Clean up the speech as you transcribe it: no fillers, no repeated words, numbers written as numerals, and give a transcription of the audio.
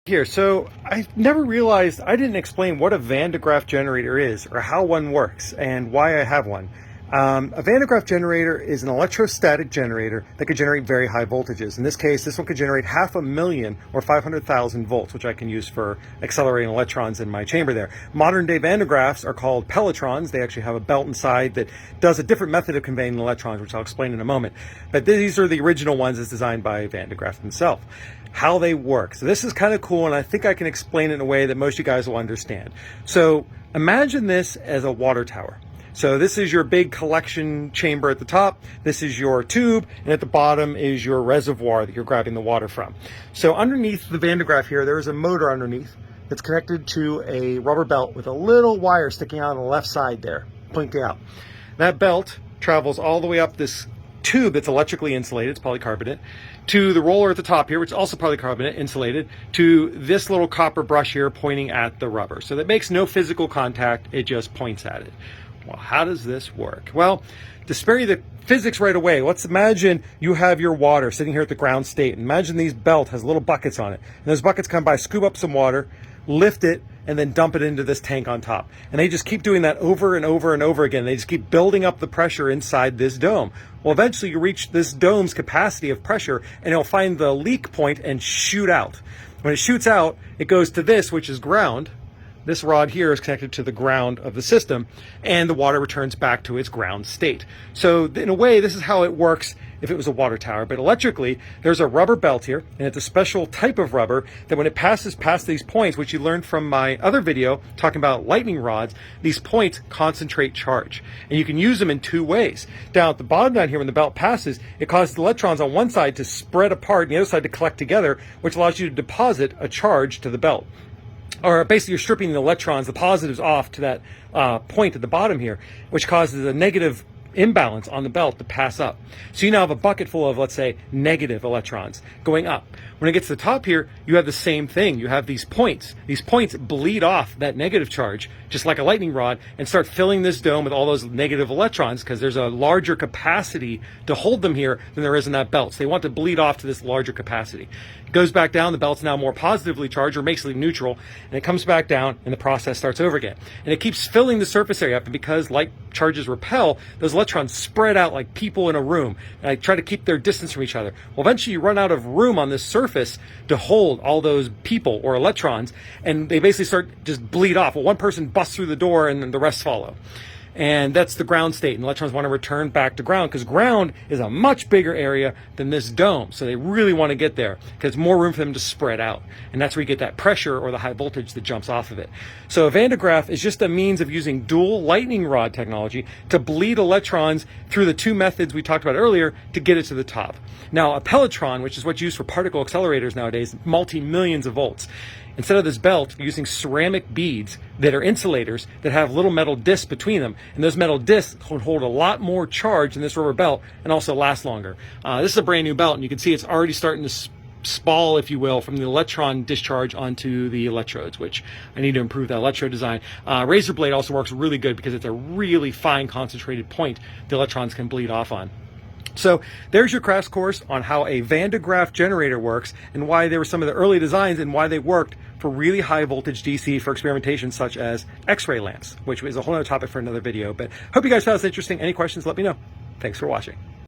Here, so I never realized, I didn't explain what a Van de Graaff generator is or how one works and why I have one. A Van de Graaff generator is an electrostatic generator that could generate very high voltages. In this case, this one could generate 500,000 or 500,000 volts, which I can use for accelerating electrons in my chamber there. Modern day Van de Graaffs are called pelletrons. They actually have a belt inside that does a different method of conveying electrons, which I'll explain in a moment. But these are the original ones as designed by Van de Graaff himself. How they work. So this is kind of cool, and I think I can explain it in a way that most of you guys will understand. So imagine this as a water tower. So this is your big collection chamber at the top, this is your tube, and at the bottom is your reservoir that you're grabbing the water from. So underneath the Van de Graaff here, there is a motor underneath that's connected to a rubber belt with a little wire sticking out on the left side there, pointing out. That belt travels all the way up this tube that's electrically insulated, it's polycarbonate, to the roller at the top here, which is also polycarbonate insulated, to this little copper brush here pointing at the rubber. So that makes no physical contact, it just points at it. Well, how does this work? Well, to spare you the physics right away, let's imagine you have your water sitting here at the ground state. Imagine these belt has little buckets on it. And those buckets come by, scoop up some water, lift it, and then dump it into this tank on top. And they just keep doing that over and over and over again. They just keep building up the pressure inside this dome. Well, eventually you reach this dome's capacity of pressure, and it'll find the leak point and shoot out. When it shoots out, it goes to this, which is ground. This rod here is connected to the ground of the system, and the water returns back to its ground state. So in a way, this is how it works if it was a water tower. But electrically, there's a rubber belt here, and it's a special type of rubber that when it passes past these points, which you learned from my other video talking about lightning rods, these points concentrate charge. And you can use them in two ways. Down at the bottom down here, when the belt passes, it causes the electrons on one side to spread apart and the other side to collect together, which allows you to deposit a charge to the belt. Or basically you're stripping the electrons, the positives, off to that point at the bottom here, which causes a negative imbalance on the belt to pass up. So you now have a bucket full of, let's say, negative electrons going up. When it gets to the top here, you have the same thing. You have these points. These points bleed off that negative charge, just like a lightning rod, and start filling this dome with all those negative electrons because there's a larger capacity to hold them here than there is in that belt. So they want to bleed off to this larger capacity. It goes back down, the belt's now more positively charged, or basically neutral, and it comes back down, and the process starts over again. And it keeps filling the surface area up, and because light charges repel, those electrons spread out like people in a room, and I try to keep their distance from each other. Well, eventually you run out of room on this surface to hold all those people or electrons, and they basically start just bleed off. Well, one person busts through the door and then the rest follow. And that's the ground state, and electrons want to return back to ground because ground is a much bigger area than this dome. So they really want to get there because it's more room for them to spread out. And that's where you get that pressure or the high voltage that jumps off of it. So a Van de Graaff is just a means of using dual lightning rod technology to bleed electrons through the two methods we talked about earlier to get it to the top. Now a pelletron, which is what's used for particle accelerators nowadays, multi-millions of volts. Instead of this belt, you're using ceramic beads that are insulators that have little metal discs between them. And those metal discs can hold a lot more charge than this rubber belt and also last longer. This is a brand new belt, and you can see it's already starting to spall, if you will, from the electron discharge onto the electrodes, which I need to improve that electrode design. Razor blade also works really good because it's a really fine concentrated point the electrons can bleed off on. So there's your crash course on how a Van de Graaff generator works and why they were some of the early designs and why they worked for really high voltage DC for experimentation such as X-ray lamps, which is a whole other topic for another video. But hope you guys found this interesting. Any questions, let me know. Thanks for watching.